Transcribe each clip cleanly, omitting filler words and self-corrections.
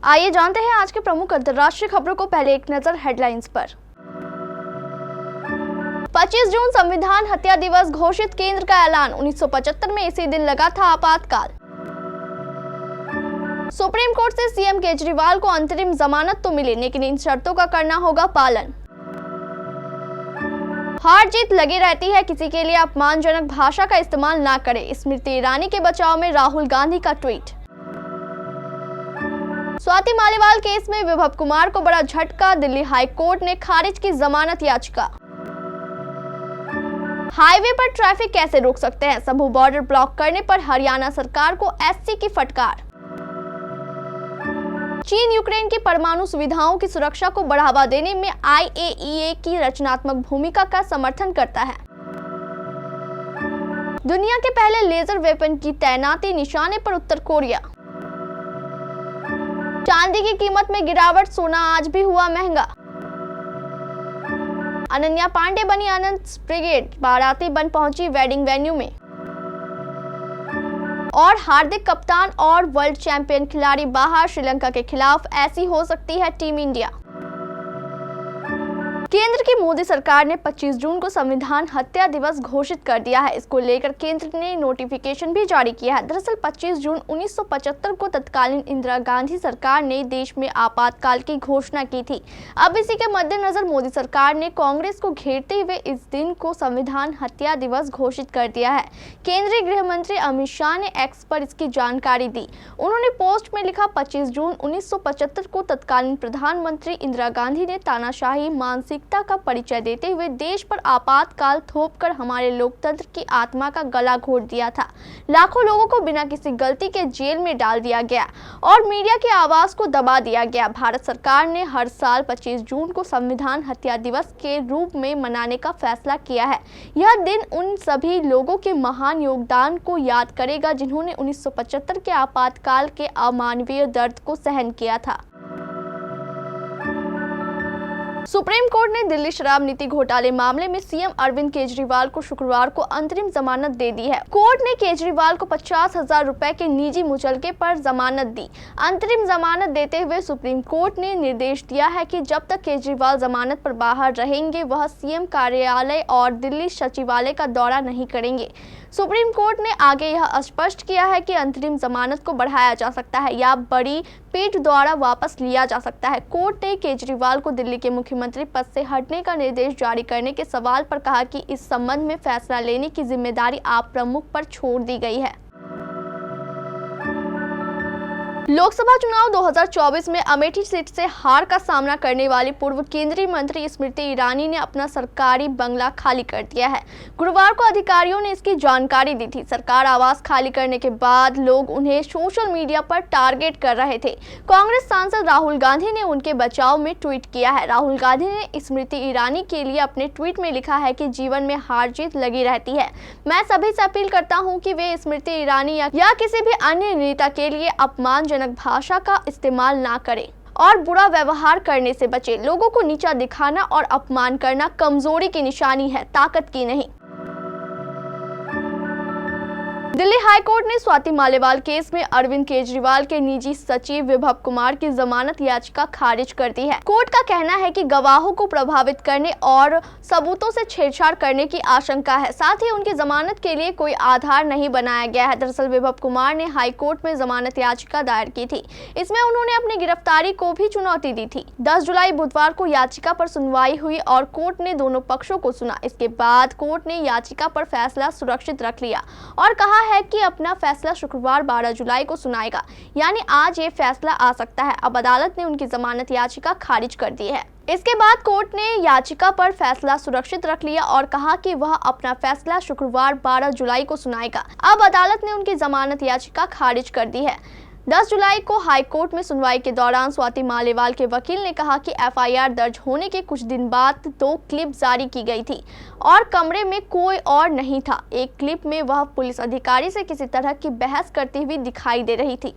आइए जानते हैं आज के प्रमुख अंतर्राष्ट्रीय खबरों को। पहले एक नजर हेडलाइंस पर। 25 जून संविधान हत्या दिवस घोषित, केंद्र का ऐलान। 1975 में इसी दिन लगा था आपातकाल। सुप्रीम कोर्ट से सीएम केजरीवाल को अंतरिम जमानत तो मिली, लेकिन इन शर्तों का करना होगा पालन। हार जीत लगी रहती है, किसी के लिए अपमानजनक भाषा का इस्तेमाल ना करें। स्मृति ईरानी के बचाव में राहुल गांधी का ट्वीट। स्वाति मालीवाल केस में विभव कुमार को बड़ा झटका, दिल्ली हाई कोर्ट ने खारिज की जमानत याचिका। हाईवे पर ट्रैफिक कैसे रोक सकते हैं, संभू बॉर्डर ब्लॉक करने पर हरियाणा सरकार को एससी की फटकार। चीन यूक्रेन की परमाणु सुविधाओं की सुरक्षा को बढ़ावा देने में IAEA की रचनात्मक भूमिका का समर्थन करता है। दुनिया के पहले लेजर वेपन की तैनाती, निशाने पर उत्तर कोरिया। चांदी की कीमत में गिरावट, सोना आज भी हुआ महंगा। अनन्या पांडे बनी अनंत ब्रिगेड, बाराती बन पहुंची वेडिंग वेन्यू में। और हार्दिक कप्तान और वर्ल्ड चैंपियन खिलाड़ी बाहर, श्रीलंका के खिलाफ ऐसी हो सकती है टीम इंडिया। केंद्र की मोदी सरकार ने 25 जून को संविधान हत्या दिवस घोषित कर दिया है। इसको लेकर केंद्र ने नोटिफिकेशन भी जारी किया है। दरअसल 25 जून 1975 को तत्कालीन इंदिरा गांधी सरकार ने देश में आपातकाल की घोषणा की थी। अब इसी के मद्देनजर मोदी सरकार ने कांग्रेस को घेरते हुए इस दिन को संविधान हत्या दिवस घोषित कर दिया है। केंद्रीय गृह मंत्री अमित शाह ने एक्स पर इसकी जानकारी दी। उन्होंने पोस्ट में लिखा, 25 जून 1975 को तत्कालीन प्रधानमंत्री इंदिरा गांधी ने तानाशाही मानसिक का परिचय देते हुए देश पर आपातकाल थोपकर हमारे लोकतंत्र की आत्मा का गला घोट दिया था। लाखों लोगों को बिना किसी गलती के जेल में डाल दिया गया और मीडिया की आवाज को दबा दिया गया। भारत सरकार ने हर साल 25 जून को संविधान हत्या दिवस के रूप में मनाने का फैसला किया है। यह दिन उन सभी लोगों के महान योगदान को याद करेगा जिन्होंने 1975 के आपातकाल के अमानवीय दर्द को सहन किया था। सुप्रीम कोर्ट ने दिल्ली शराब नीति घोटाले मामले में सीएम अरविंद केजरीवाल को शुक्रवार को अंतरिम जमानत दे दी है। कोर्ट ने केजरीवाल को 50,000 रुपए के निजी मुचलके पर जमानत दी। अंतरिम जमानत देते हुए सुप्रीम कोर्ट ने निर्देश दिया है कि जब तक केजरीवाल जमानत पर बाहर रहेंगे, वह सीएम कार्यालय और दिल्ली सचिवालय का दौरा नहीं करेंगे। सुप्रीम कोर्ट ने आगे यह स्पष्ट किया है कि अंतरिम जमानत को बढ़ाया जा सकता है या बड़ी पीठ द्वारा वापस लिया जा सकता है। कोर्ट ने केजरीवाल को दिल्ली के मुख्यमंत्री पद से हटने का निर्देश जारी करने के सवाल पर कहा कि इस संबंध में फैसला लेने की जिम्मेदारी आप प्रमुख पर छोड़ दी गई है। लोकसभा चुनाव 2024 में अमेठी सीट से हार का सामना करने वाली पूर्व केंद्रीय मंत्री स्मृति ईरानी ने अपना सरकारी बंगला खाली कर दिया है। गुरुवार को अधिकारियों ने इसकी जानकारी दी थी। सरकार आवास खाली करने के बाद लोग उन्हें सोशल मीडिया पर टारगेट कर रहे थे। कांग्रेस सांसद राहुल गांधी ने उनके बचाव में ट्वीट किया है। राहुल गांधी ने स्मृति ईरानी के लिए अपने ट्वीट में लिखा है कि जीवन में हार जीत लगी रहती है। मैं सभी से अपील करता हूँ कि वे स्मृति ईरानी या किसी भी अन्य नेता के लिए अपमानजनक भाषा का इस्तेमाल ना करें और बुरा व्यवहार करने से बचें। लोगों को नीचा दिखाना और अपमान करना कमजोरी की निशानी है, ताकत की नहीं। दिल्ली हाई कोर्ट ने स्वाति मालीवाल केस में अरविंद केजरीवाल के निजी सचिव विभव कुमार की जमानत याचिका खारिज कर दी है। कोर्ट का कहना है कि गवाहों को प्रभावित करने और सबूतों से छेड़छाड़ करने की आशंका है, साथ ही उनकी जमानत के लिए कोई आधार नहीं बनाया गया है। दरअसल विभव कुमार ने हाई कोर्ट में जमानत याचिका दायर की थी। इसमें उन्होंने अपनी गिरफ्तारी को भी चुनौती दी थी। 10 जुलाई बुधवार को याचिका पर सुनवाई हुई और कोर्ट ने दोनों पक्षों को सुना। इसके बाद कोर्ट ने याचिका पर फैसला सुरक्षित रख लिया और कहा है कि अपना फैसला शुक्रवार 12 जुलाई को सुनाएगा, यानी आज ये फैसला आ सकता है। अब अदालत ने उनकी जमानत याचिका खारिज कर दी है। इसके बाद कोर्ट ने याचिका पर फैसला सुरक्षित रख लिया और कहा कि वह अपना फैसला शुक्रवार 12 जुलाई को सुनाएगा। अब अदालत ने उनकी जमानत याचिका खारिज कर दी है। 10 जुलाई को हाई कोर्ट में सुनवाई के दौरान स्वाति मालीवाल के वकील ने कहा कि एफआईआर दर्ज होने के कुछ दिन बाद 2 क्लिप जारी की गई थी और कमरे में कोई और नहीं था। एक क्लिप में वह पुलिस अधिकारी से किसी तरह की बहस करती हुई दिखाई दे रही थी।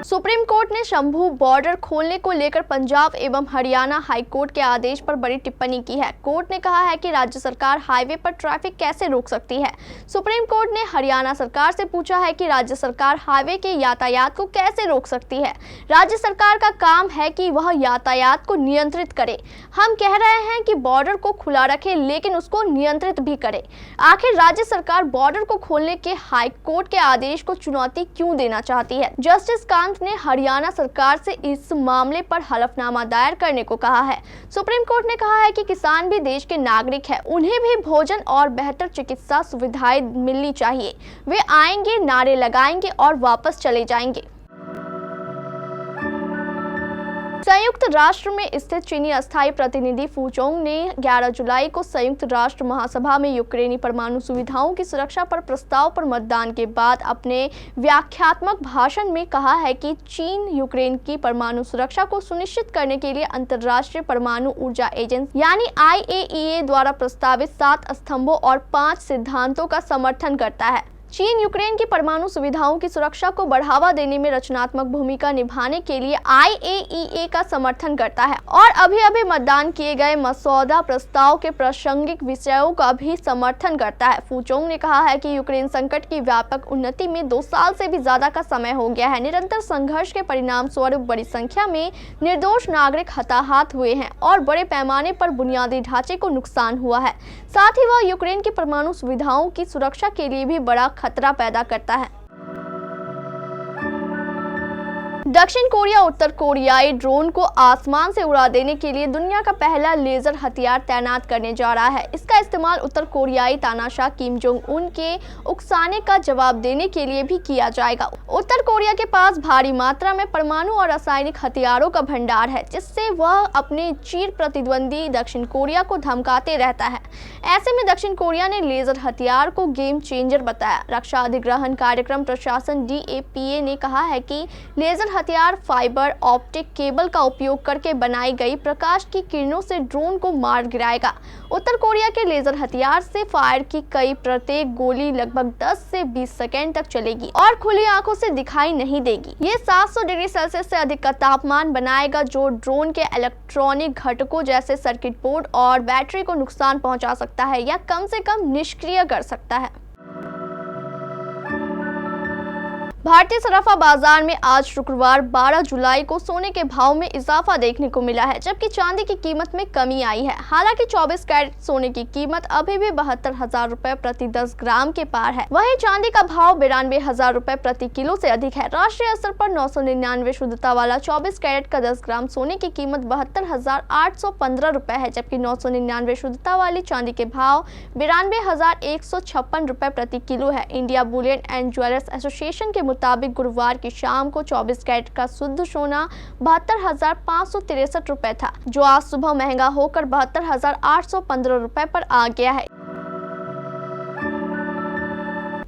सुप्रीम कोर्ट ने शंभू बॉर्डर खोलने को लेकर पंजाब एवं हरियाणा हाई कोर्ट के आदेश पर बड़ी टिप्पणी की है। कोर्ट ने कहा है कि राज्य सरकार हाईवे पर ट्रैफिक कैसे रोक सकती है। सुप्रीम कोर्ट ने हरियाणा सरकार से पूछा है कि राज्य सरकार हाईवे के यातायात को कैसे रोक सकती है। राज्य सरकार का काम है कि वह यातायात को नियंत्रित करे। हम कह रहे हैं कि बॉर्डर को खुला रखे, लेकिन उसको नियंत्रित भी करे। आखिर राज्य सरकार बॉर्डर को खोलने के हाई कोर्ट के आदेश को चुनौती क्यों देना चाहती है। जस्टिस कांत ने हरियाणा सरकार से इस मामले पर हलफनामा दायर करने को कहा है। सुप्रीम कोर्ट ने कहा है कि किसान भी देश के नागरिक हैं, उन्हें भी भोजन और बेहतर चिकित्सा सुविधाएं मिलनी चाहिए। वे आएंगे, नारे लगाएंगे और वापस चले जाएंगे। संयुक्त राष्ट्र में स्थित चीनी अस्थायी प्रतिनिधि फू चोंग ने 11 जुलाई को संयुक्त राष्ट्र महासभा में यूक्रेनी परमाणु सुविधाओं की सुरक्षा पर प्रस्ताव पर मतदान के बाद अपने व्याख्यात्मक भाषण में कहा है कि चीन यूक्रेन की परमाणु सुरक्षा को सुनिश्चित करने के लिए अंतर्राष्ट्रीय परमाणु ऊर्जा एजेंसी यानी IAEA द्वारा प्रस्तावित 7 स्तंभों और 5 सिद्धांतों का समर्थन करता है। चीन यूक्रेन की परमाणु सुविधाओं की सुरक्षा को बढ़ावा देने में रचनात्मक भूमिका निभाने के लिए IAEA का समर्थन करता है और अभी मतदान किए गए मसौदा प्रस्ताव के प्रासंगिक विषयों का भी समर्थन करता है। फू चोंग ने कहा है कि यूक्रेन संकट की व्यापक उन्नति में 2 साल से भी ज्यादा का समय हो गया है। निरंतर संघर्ष के परिणाम स्वरूप बड़ी संख्या में निर्दोष नागरिक हताहत हुए हैं और बड़े पैमाने पर बुनियादी ढांचे को नुकसान हुआ है। साथ ही वह यूक्रेन की परमाणु सुविधाओं की सुरक्षा के लिए भी बड़ा खतरा पैदा करता है। दक्षिण कोरिया उत्तर कोरियाई ड्रोन को आसमान से उड़ा देने के लिए दुनिया का पहला लेजर हथियार तैनात करने जा रहा है। इसका इस्तेमाल उत्तर कोरियाई तानाशाह किम जोंग उन के उकसाने का जवाब देने के लिए भी किया जाएगा। उत्तर कोरिया के पास भारी मात्रा में परमाणु और रासायनिक हथियारों का भंडार है, जिससे वह अपने चिर प्रतिद्वंदी दक्षिण कोरिया को धमकाते रहता है। ऐसे में दक्षिण कोरिया ने लेजर हथियार को गेम चेंजर बताया। रक्षा अधिग्रहण कार्यक्रम प्रशासन DAPA ने कहा है कि लेजर हथियार फाइबर ऑप्टिक केबल का उपयोग करके बनाई गई प्रकाश की किरणों से ड्रोन को मार गिराएगा। उत्तर कोरिया के लेजर हथियार से फायर की गई प्रत्येक गोली लगभग 10 से 20 सेकेंड तक चलेगी और खुली आंखों से दिखाई नहीं देगी। ये 700 डिग्री सेल्सियस से अधिक का तापमान बनाएगा, जो ड्रोन के इलेक्ट्रॉनिक घटकों जैसे सर्किट बोर्ड और बैटरी को नुकसान पहुंचा सकता है या कम से कम निष्क्रिय कर सकता है। भारतीय सराफा बाजार में आज शुक्रवार 12 जुलाई को सोने के भाव में इजाफा देखने को मिला है, जबकि चांदी की कीमत में कमी आई है। हालांकि 24 कैरेट सोने की कीमत अभी भी 72,000 रुपए प्रति 10 ग्राम के पार है। वहीं चांदी का भाव 92,000 रुपए प्रति किलो से अधिक है। राष्ट्रीय स्तर पर 999 शुद्धता वाला 24 कैरेट का 10 ग्राम सोने की कीमत 72,815 रुपए है, जबकि 999 शुद्धता वाली चांदी के भाव 92,156 रुपए प्रति किलो है। India Boolean and jewellers association के मुताबिक गुरुवार की शाम को 24 कैरेट का शुद्ध सोना 72,563 रुपए था, जो आज सुबह महंगा होकर 72,815 रुपए पर आ गया है।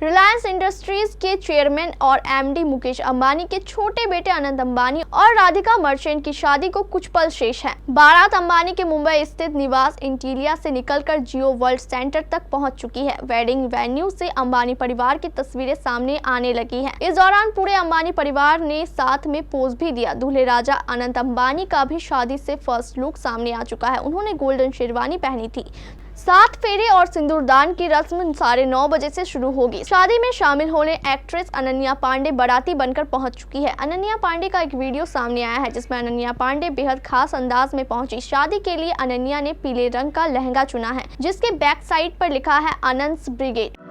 रिलायंस इंडस्ट्रीज के चेयरमैन और MD मुकेश अंबानी के छोटे बेटे अनंत अंबानी और राधिका मर्चेंट की शादी को कुछ पल शेष है। बारात अंबानी के मुंबई स्थित निवास इंटीलिया से निकलकर जियो वर्ल्ड सेंटर तक पहुंच चुकी है। वेडिंग वेन्यू से अंबानी परिवार की तस्वीरें सामने आने लगी हैं। इस दौरान पूरे अंबानी परिवार ने साथ में पोज भी दिया। दूल्हे राजा अनंत अंबानी का भी शादी से फर्स्ट लुक सामने आ चुका है। उन्होंने गोल्डन शेरवानी पहनी थी। 7 फेरे और सिंदूरदान की रस्म 9:30 बजे से शुरू होगी। शादी में शामिल होने एक्ट्रेस अनन्या पांडे बाराती बनकर पहुंच चुकी है। अनन्या पांडे का एक वीडियो सामने आया है, जिसमें अनन्या पांडे बेहद खास अंदाज में पहुंची। शादी के लिए अनन्या ने पीले रंग का लहंगा चुना है, जिसके बैक साइड पर लिखा है आनंद्स ब्रिगेड।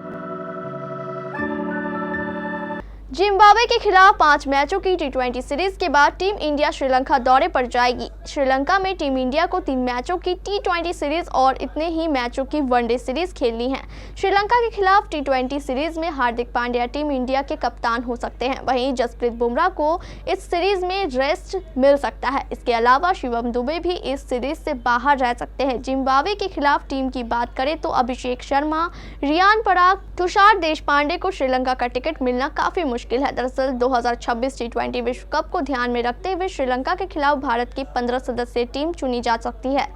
जिम्बाब्वे के खिलाफ 5 मैचों की T20 सीरीज के बाद टीम इंडिया श्रीलंका दौरे पर जाएगी। श्रीलंका में टीम इंडिया को 3 मैचों की T20 सीरीज और इतने ही मैचों की वनडे सीरीज खेलनी है। श्रीलंका के खिलाफ T20 सीरीज में हार्दिक पांड्या टीम इंडिया के कप्तान हो सकते हैं। वहीं जसप्रीत बुमराह को इस सीरीज में रेस्ट मिल सकता है। इसके अलावा शिवम दुबे भी इस सीरीज से बाहर रह सकते हैं। जिम्बाब्वे के खिलाफ टीम की बात करें तो अभिषेक शर्मा, रियान पराग, तुषार देशपांडे को श्रीलंका का टिकट मिलना काफी मुश्किल है। दरअसल 2026 T20 विश्व कप को ध्यान में रखते हुए श्रीलंका के खिलाफ भारत की 15 सदस्यीय टीम चुनी जा सकती है।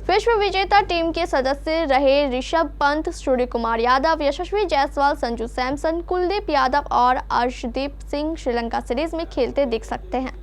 विश्व विजेता टीम के सदस्य रहे ऋषभ पंत, सूर्य कुमार यादव, यशस्वी जायसवाल, संजू सैमसन, कुलदीप यादव और अर्शदीप सिंह श्रीलंका सीरीज में खेलते दिख सकते हैं।